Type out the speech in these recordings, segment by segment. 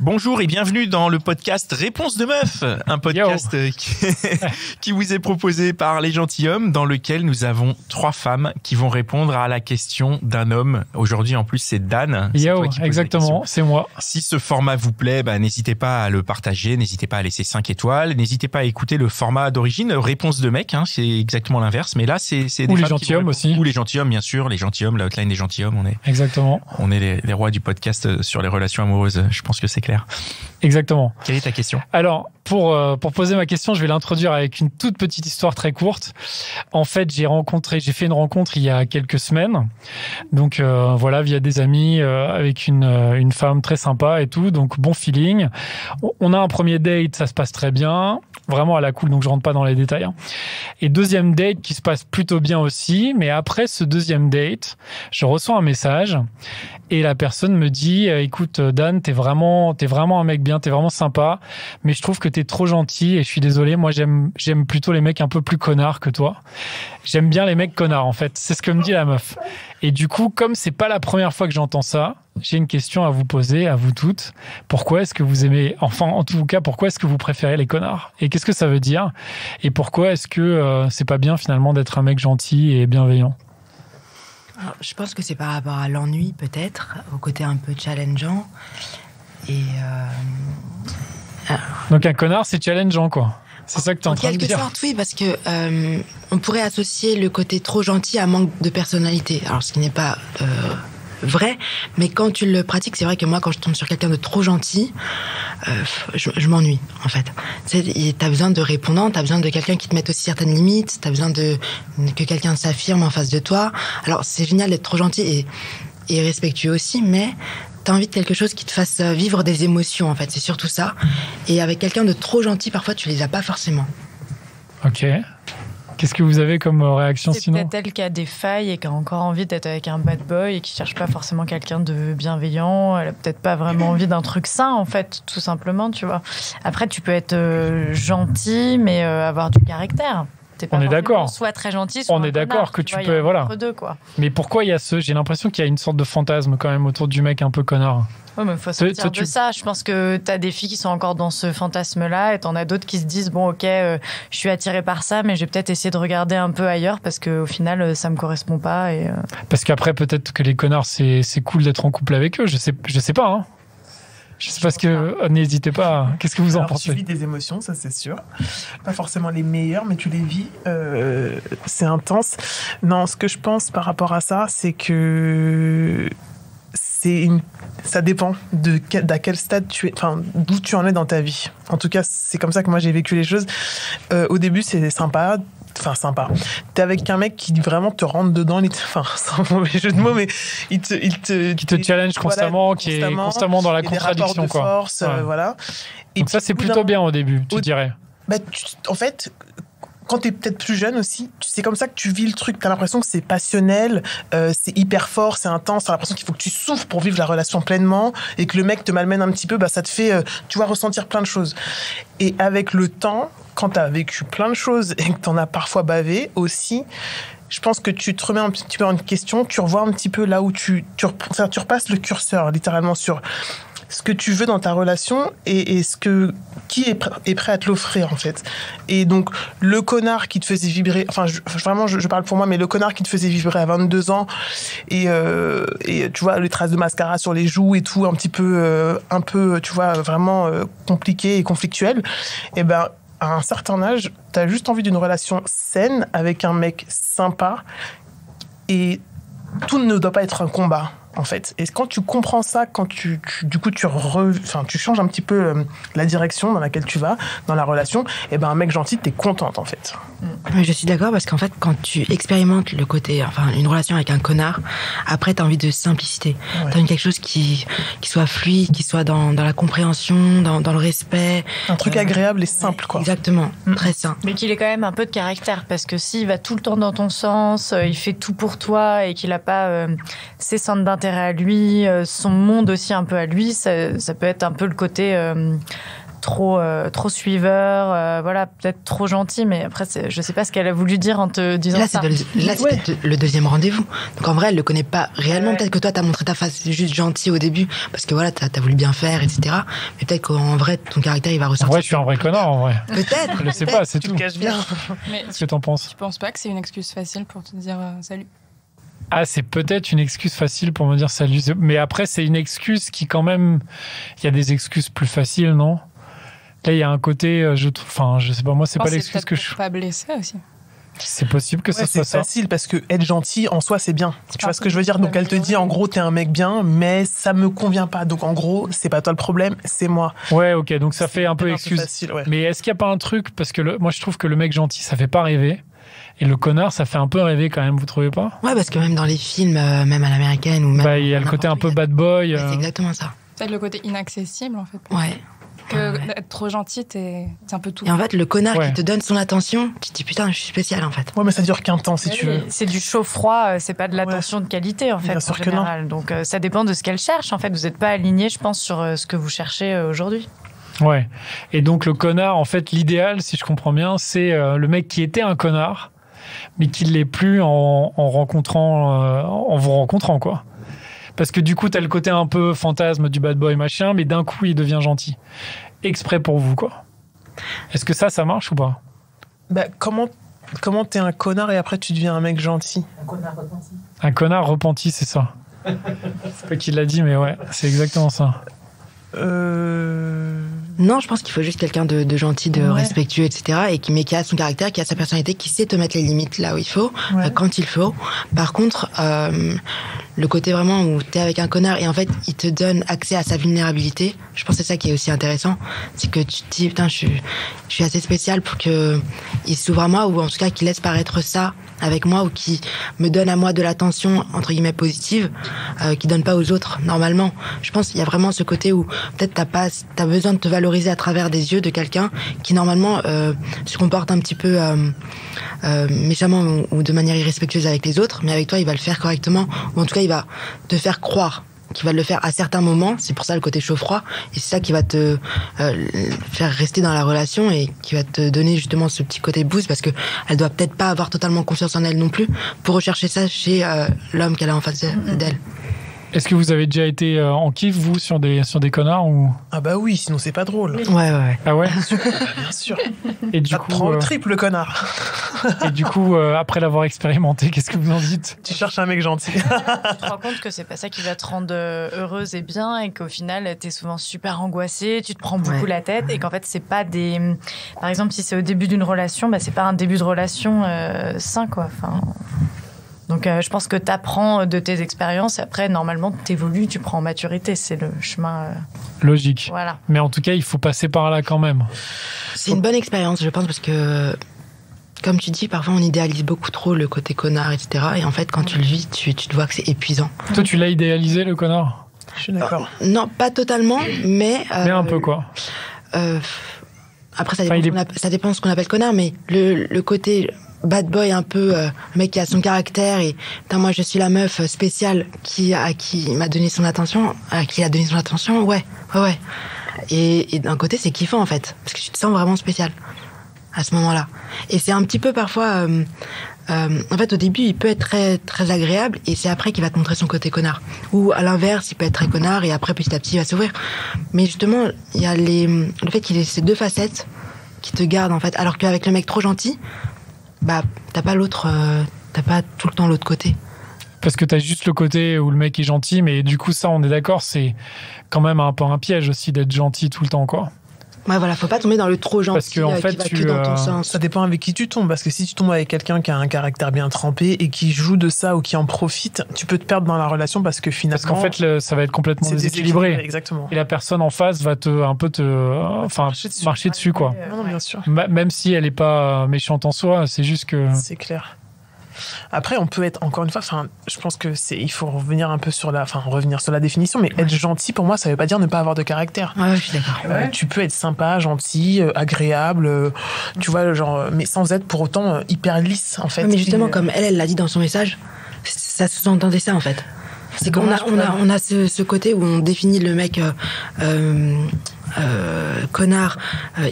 Bonjour et bienvenue dans le podcast Réponse de Meuf, un podcast qui vous est proposé par Les Gentilshommes, dans lequel nous avons 3 femmes qui vont répondre à la question d'un homme. Aujourd'hui, en plus, c'est Dan. Yo, exactement, c'est moi. Si ce format vous plaît, n'hésitez pas à le partager, n'hésitez pas à laisser 5 étoiles, n'hésitez pas à écouter le format d'origine, Réponse de mec, c'est exactement l'inverse, mais là, c'est des Ou les femmes gentilshommes aussi. Ou les gentilshommes, bien sûr, les gentilshommes, la hotline des gentilshommes, Exactement. On est les rois du podcast sur les relations amoureuses, je pense que c'est clair. Exactement. Quelle est ta question ? Alors, pour poser ma question, je vais l'introduire avec une toute petite histoire très courte. En fait, j'ai fait une rencontre il y a quelques semaines. Donc voilà, via des amis, avec une femme très sympa et tout. Donc bon feeling. On a un premier date, ça se passe très bien, vraiment à la cool. Donc je rentre pas dans les détails. Et deuxième date qui se passe plutôt bien aussi. Mais après ce deuxième date, je reçois un message et la personne me dit écoute Dan, t'es vraiment un mec bien, t'es vraiment sympa, mais je trouve que t'es trop gentil et je suis désolé, moi j'aime plutôt les mecs un peu plus connards que toi. J'aime bien les mecs connards en fait, c'est ce que me dit la meuf. Et du coup, comme c'est pas la première fois que j'entends ça, j'ai une question à vous poser, à vous toutes. Pourquoi est-ce que vous aimez, enfin en tout cas, pourquoi est-ce que vous préférez les connards ? Et qu'est-ce que ça veut dire ? Et pourquoi est-ce que c'est pas bien finalement d'être un mec gentil et bienveillant ? Alors, je pense que c'est par rapport à l'ennui peut-être, au côté un peu challengeant. Et donc un connard, c'est challengeant, quoi. C'est ça que tu es en train de dire. En quelque sorte, oui, parce que on pourrait associer le côté trop gentil à manque de personnalité. Alors, ce qui n'est pas vrai, mais quand tu le pratiques, c'est vrai que moi, quand je tombe sur quelqu'un de trop gentil, je m'ennuie, en fait. T'as besoin de répondants, t'as besoin de quelqu'un qui te mette aussi certaines limites, t'as besoin que quelqu'un s'affirme en face de toi. Alors, c'est génial d'être trop gentil et respectueux aussi, mais t'as envie de quelque chose qui te fasse vivre des émotions, en fait. C'est surtout ça. Et avec quelqu'un de trop gentil, parfois, tu les as pas forcément. Ok. Qu'est-ce que vous avez comme réaction sinon ? C'est peut-être elle qui a des failles et qui a encore envie d'être avec un bad boy et qui cherche pas forcément quelqu'un de bienveillant. Elle a peut-être pas vraiment envie d'un truc sain, en fait, tout simplement, tu vois. Après, tu peux être gentil, mais avoir du caractère. On est d'accord. Soit très gentil, soit on est d'accord que tu peux, voilà. Deux, quoi. Mais pourquoi il y a j'ai l'impression qu'il y a une sorte de fantasme quand même autour du mec un peu connard. Ouais, mais il faut sortir de ça. Je pense que t'as des filles qui sont encore dans ce fantasme-là et t'en as d'autres qui se disent bon, ok, je suis attirée par ça, mais je vais peut-être essayer de regarder un peu ailleurs parce qu'au final, ça me correspond pas. Parce qu'après, peut-être que les connards, c'est cool d'être en couple avec eux. Je sais pas, hein. Je sais pas ce que... N'hésitez pas. Qu'est-ce que vous en pensez ? Tu vis des émotions, ça c'est sûr. Pas forcément les meilleures, mais tu les vis. C'est intense. Non, ce que je pense par rapport à ça, c'est que ça dépend d'à quel stade d'où tu en es dans ta vie. En tout cas, c'est comme ça que moi j'ai vécu les choses. Au début, c'est sympa. T'es avec un mec qui vraiment te rentre dedans, c'est un mauvais jeu de mots, mais qui te challenge constamment, qui est constamment dans la contradiction, des rapports de force, voilà. Et donc ça, c'est plutôt bien au début, tu dirais. En fait, quand t'es peut-être plus jeune aussi, c'est comme ça que tu vis le truc. T'as l'impression que c'est passionnel, c'est hyper fort, c'est intense. T'as l'impression qu'il faut que tu souffres pour vivre la relation pleinement et que le mec te malmène un petit peu, ça te fait, tu vas ressentir plein de choses. Et avec le temps, quand t'as vécu plein de choses et que t'en as parfois bavé aussi, je pense que tu te remets un petit peu en question, tu revois un petit peu là où tu repasses le curseur littéralement sur ce que tu veux dans ta relation et qui est prêt à te l'offrir, en fait. Et donc, le connard qui te faisait vibrer, je parle pour moi, mais le connard qui te faisait vibrer à 22 ans et tu vois, les traces de mascara sur les joues et tout, un peu, tu vois, vraiment compliqué et conflictuel, à un certain âge, t'as juste envie d'une relation saine avec un mec sympa et tout ne doit pas être un combat, en fait. Et quand tu comprends ça, quand tu changes un petit peu la direction dans laquelle tu vas, dans la relation, un mec gentil, t'es contente, en fait. Je suis d'accord, parce qu'en fait, quand tu expérimentes le côté, une relation avec un connard, après, t'as envie de simplicité. Ouais. T'as envie de quelque chose qui soit fluide, qui soit dans la compréhension, dans le respect. Un truc agréable et simple, quoi. Exactement, très sain. Mais qu'il ait quand même un peu de caractère, parce que s'il va tout le temps dans ton sens, il fait tout pour toi et qu'il n'a pas ses centres d'intérêt à lui, son monde aussi un peu à lui, ça peut être un peu le côté trop suiveur, voilà, peut-être trop gentil, mais après, je sais pas ce qu'elle a voulu dire en te disant ça. Là, c'était le deuxième rendez-vous. Donc en vrai, elle le connaît pas réellement. Peut-être que toi, t'as montré ta face juste gentille au début, parce que voilà, t'as voulu bien faire, etc. Mais peut-être qu'en vrai, ton caractère, il va ressortir. En vrai, je suis un vrai connard, en vrai. Peut-être. Je le sais pas, c'est tout. Tu te caches bien. Mais Qu'est-ce que t'en penses? tu penses pas que c'est une excuse facile pour te dire salut? Ah, c'est peut-être une excuse facile pour me dire salut. Mais après, c'est une excuse qui, quand même, il y a des excuses plus faciles, non? Là, il y a un côté, je sais pas, moi, c'est pas l'excuse que je. Pas blessé aussi. C'est possible que ça soit ça. C'est facile parce que être gentil en soi c'est bien. Tu vois ce que je veux dire? Donc elle te dit en gros t'es un mec bien, mais ça me convient pas. Donc en gros c'est pas toi le problème, c'est moi. Ouais, ok, donc ça fait un peu excuse. Facile, ouais. Mais est-ce qu'il y a pas un truc, parce que moi je trouve que le mec gentil ça fait pas rêver, et le connard ça fait un peu rêver quand même, vous trouvez pas? Ouais, parce que même dans les films, même à l'américaine ou même. Bah, il y a le côté un peu bad boy. Ouais, c'est exactement ça. Peut-être le côté inaccessible en fait. Ouais. Que être trop gentil, c'est un peu tout. Et en fait, le connard Ouais. qui te donne son attention, tu te dis putain, je suis spécial en fait. Ouais, mais ça dure qu'un temps si tu veux. C'est du chaud-froid, c'est pas de l'attention de qualité en fait, Bien en sûr que non. général. Donc ça dépend de ce qu'elle cherche en fait. Vous n'êtes pas aligné, je pense, sur ce que vous cherchez aujourd'hui. Ouais. Et donc le connard, en fait, l'idéal, si je comprends bien, c'est le mec qui était un connard, mais qui ne l'est plus en vous rencontrant, quoi. Parce que du coup, t'as le côté un peu fantasme du bad boy machin, mais d'un coup, il devient gentil. Exprès pour vous, quoi. Est-ce que ça marche ou pas? Bah comment t'es un connard et après tu deviens un mec gentil? Un connard repenti, c'est ça. C'est pas qui l'a dit, mais ouais, c'est exactement ça. Non, je pense qu'il faut juste quelqu'un de gentil, de Ouais. respectueux, etc. Mais qui a son caractère, qui a sa personnalité, qui sait te mettre les limites là où il faut, Ouais. quand il faut. Par contre, le côté vraiment où t'es avec un connard et en fait, il te donne accès à sa vulnérabilité, je pense que c'est ça qui est aussi intéressant. C'est que tu te dis, putain, je suis assez spécial pour que il s'ouvre à moi, ou en tout cas qu'il laisse paraître ça avec moi, ou qui me donne à moi de l'attention, entre guillemets, positive, qui donne pas aux autres, normalement. Je pense qu'il y a vraiment ce côté où peut-être t'as besoin de te valoriser à travers des yeux de quelqu'un qui, normalement, se comporte un petit peu méchamment ou de manière irrespectueuse avec les autres, mais avec toi, il va le faire correctement, ou en tout cas, il va te faire croire qu'il va le faire à certains moments. C'est pour ça le côté chaud-froid, et c'est ça qui va te faire rester dans la relation et qui va te donner justement ce petit côté boost, parce que elle doit peut-être pas avoir totalement confiance en elle non plus pour rechercher ça chez l'homme qu'elle a en face d'elle. Est-ce que vous avez déjà été en kiff, vous, sur des connards ou... Ah bah oui, sinon c'est pas drôle. Ouais. Ah ouais? Bien sûr. Et du Ça te prend le triple, connard. Et du coup, après l'avoir expérimenté, qu'est-ce que vous en dites? Tu cherches un mec gentil. Tu te rends compte que c'est pas ça qui va te rendre heureuse et bien, et qu'au final, t'es souvent super angoissée, tu te prends beaucoup la tête, et qu'en fait, c'est pas des... Par exemple, si c'est au début d'une relation, bah, c'est pas un début de relation sain, quoi. Enfin... Donc, je pense que t'apprends de tes expériences, et après, normalement, t'évolues, tu prends en maturité. C'est le chemin... Logique. Voilà. Mais en tout cas, il faut passer par là quand même. C'est une bonne expérience, je pense, parce que, comme tu dis, parfois on idéalise beaucoup trop le côté connard, etc. Et en fait, quand tu le vis, tu te vois que c'est épuisant. Toi, tu l'as idéalisé, le connard? Je suis d'accord. Non, pas totalement, mais... Mais un peu, quoi. Après, ça dépend de ce qu'on appelle connard, mais le côté bad boy un peu, le mec qui a son caractère et putain, moi je suis la meuf spéciale à qui m'a donné son attention, à qui il a donné son attention, ouais. Et d'un côté, c'est kiffant en fait, parce que tu te sens vraiment spécial à ce moment-là. Et c'est un petit peu parfois... en fait, au début, il peut être très, très agréable, et c'est après qu'il va te montrer son côté connard. Ou à l'inverse, il peut être très connard, et après, petit à petit, il va s'ouvrir. Mais justement, il y a le fait qu'il ait ces deux facettes qui te gardent, en fait. Alors qu'avec le mec trop gentil, bah, t'as pas tout le temps l'autre côté. Parce que t'as juste le côté où le mec est gentil, mais du coup, ça, on est d'accord, c'est quand même un peu un piège aussi d'être gentil tout le temps, quoi. Ouais, voilà, faut pas tomber dans le trop gentil. Parce que, en fait, qui va que dans ton sens. Ça dépend avec qui tu tombes, parce que si tu tombes avec quelqu'un qui a un caractère bien trempé et qui joue de ça ou qui en profite, tu peux te perdre dans la relation parce que finalement... Parce qu'en fait, ça va être complètement c'est déséquilibré. Exactement. Et la personne en face va marcher dessus, quoi. Non, bien sûr. Même si elle est pas méchante en soi, c'est juste que... C'est clair. Après, on peut être, encore une fois, je pense que il faut revenir un peu sur la définition, mais être gentil, pour moi, ça veut pas dire ne pas avoir de caractère. Ouais, je suis d'accord. Tu peux être sympa, gentil, agréable, tu vois, genre, mais sans être pour autant hyper lisse, en fait. Ouais, mais justement, comme elle l'a dit dans son message, ça sous-entendait ça, en fait. C'est qu'on a ce côté où on définit le mec connard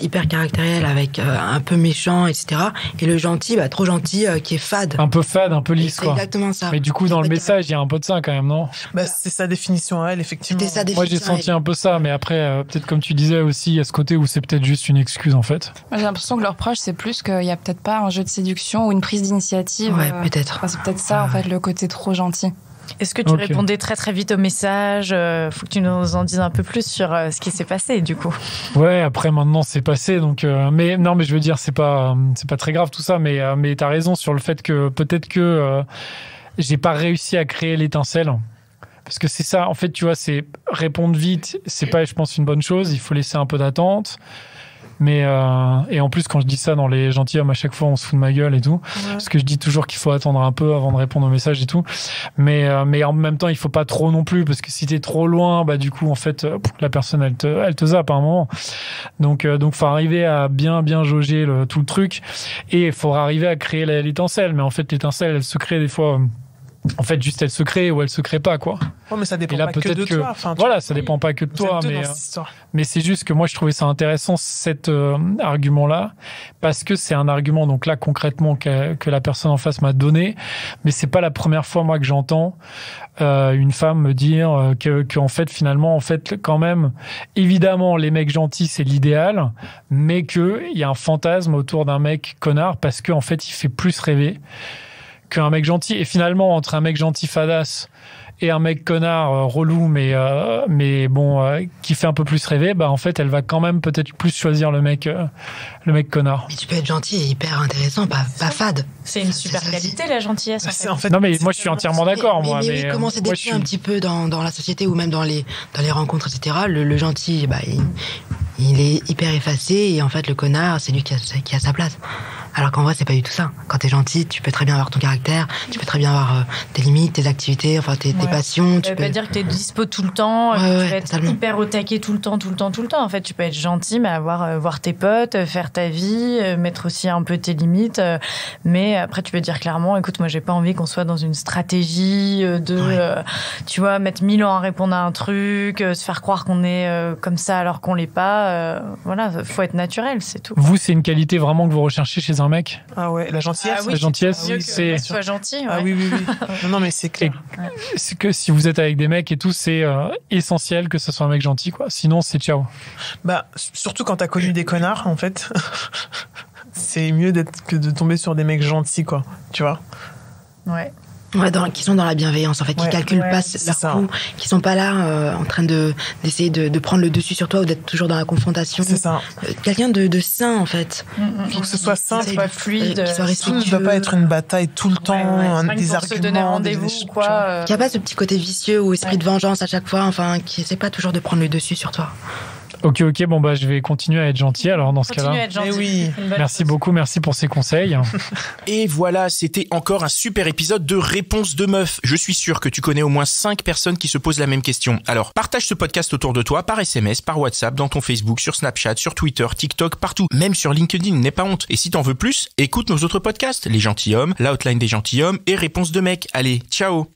hyper caractériel avec un peu méchant, etc. Et le gentil, trop gentil, qui est fade. Un peu fade, un peu lisse, C'est quoi. exactement ça. Mais du coup, dans le message, il y a un peu de ça quand même, non? C'est sa définition à elle, effectivement. C'était sa Moi, j'ai définition. senti un peu ça, mais après, peut-être comme tu disais aussi, il y a ce côté où c'est peut-être juste une excuse, en fait. Moi, j'ai l'impression que leur proche, c'est plus qu'il y a peut-être pas un jeu de séduction ou une prise d'initiative. Ouais, peut-être. Enfin, c'est peut-être ça, en fait, le côté trop gentil. Est-ce que tu Ok. répondais très très vite aux messages? Faut que tu nous en dises un peu plus sur ce qui s'est passé du coup. Ouais, après maintenant c'est passé, donc mais non, mais je veux dire c'est pas très grave tout ça, mais t'as raison sur le fait que peut-être que j'ai pas réussi à créer l'étincelle. Parce que c'est ça, en fait, tu vois, c'est répondre vite, c'est pas, je pense, une bonne chose. Il faut laisser un peu d'attente. Mais et en plus, quand je dis ça dans les gentilshommes, à chaque fois, on se fout de ma gueule et tout. Ouais. Parce que je dis toujours qu'il faut attendre un peu avant de répondre aux messages et tout. Mais en même temps, il faut pas trop non plus, parce que si t'es trop loin, du coup, en fait, la personne, elle te zappe à un moment. Donc, faut arriver à bien jauger tout le truc. Et il faudra arriver à créer l'étincelle. Mais en fait, l'étincelle, elle se crée des fois. En fait, juste elle se crée ou elle se crée pas, quoi. Ouais, mais ça dépend là, pas que de toi. Enfin, voilà, ça dépend pas que de toi, mais c'est juste que moi je trouvais ça intéressant cet argument-là, parce que c'est un argument donc là concrètement que la personne en face m'a donné, mais c'est pas la première fois moi que j'entends une femme me dire que en fait finalement en fait quand même évidemment les mecs gentils c'est l'idéal, mais que il y a un fantasme autour d'un mec connard parce que en fait il fait plus rêver qu'un mec gentil. Et finalement, entre un mec gentil fadasse et un mec connard relou, mais bon, qui fait un peu plus rêver, en fait, elle va quand même peut-être plus choisir le mec connard. Mais tu peux être gentil et hyper intéressant, pas fade. C'est une super qualité, la gentillesse. En fait, non, mais moi, je suis entièrement d'accord, moi. Mais oui, comment c'est décrit un petit peu dans la société ou même dans les rencontres, etc. Le gentil, il est hyper effacé et en fait, le connard, c'est lui qui a sa place. Alors qu'en vrai, c'est pas du tout ça. Quand t'es gentil, tu peux très bien avoir ton caractère, tu peux très bien avoir tes limites, tes activités, enfin tes passions. Ça veut pas dire que t'es dispo tout le temps, que tu vas être hyper au taquet tout le temps. En fait, tu peux être gentil, mais voir tes potes, faire ta vie, mettre aussi un peu tes limites. Mais après, tu peux dire clairement, écoute, moi, j'ai pas envie qu'on soit dans une stratégie tu vois, mettre 1000 ans à répondre à un truc, se faire croire qu'on est comme ça alors qu'on l'est pas. Voilà, faut être naturel, c'est tout. Vous, c'est une qualité vraiment que vous recherchez chez un mec? Ah ouais, la gentillesse. La gentillesse, c'est soit gentil. Ouais. Ah oui. Non, mais c'est clair. C'est que si vous êtes avec des mecs et tout, c'est essentiel que ce soit un mec gentil, quoi. Sinon, c'est ciao. Surtout quand t'as connu des connards, en fait. C'est mieux que de tomber sur des mecs gentils, quoi. Tu vois? Ouais. Ouais, qui sont dans la bienveillance, en fait, qui calculent pas leur coup, qui sont pas là en train d'essayer de prendre le dessus sur toi ou d'être toujours dans la confrontation. C'est ça. Quelqu'un de sain, en fait. Il faut que ce soit simple, soit fluide, qui soit respectueux. Ça ne doit pas être une bataille tout le temps, des arguments, se donner rendez-vous ou quoi. Qu'il n'y a pas ce petit côté vicieux ou esprit de vengeance à chaque fois, enfin, qui essaie pas toujours de prendre le dessus sur toi. Ok, je vais continuer à être gentil alors dans ce cas-là. À être gentil. Oui. Merci beaucoup, merci pour ces conseils. Et voilà, c'était encore un super épisode de Réponse de Meuf. Je suis sûr que tu connais au moins 5 personnes qui se posent la même question. Alors, partage ce podcast autour de toi par SMS, par WhatsApp, dans ton Facebook, sur Snapchat, sur Twitter, TikTok, partout. Même sur LinkedIn, n'aie pas honte. Et si t'en veux plus, écoute nos autres podcasts, Les Gentilshommes, La Hotline des Gentilshommes et Réponse de Mec. Allez, ciao!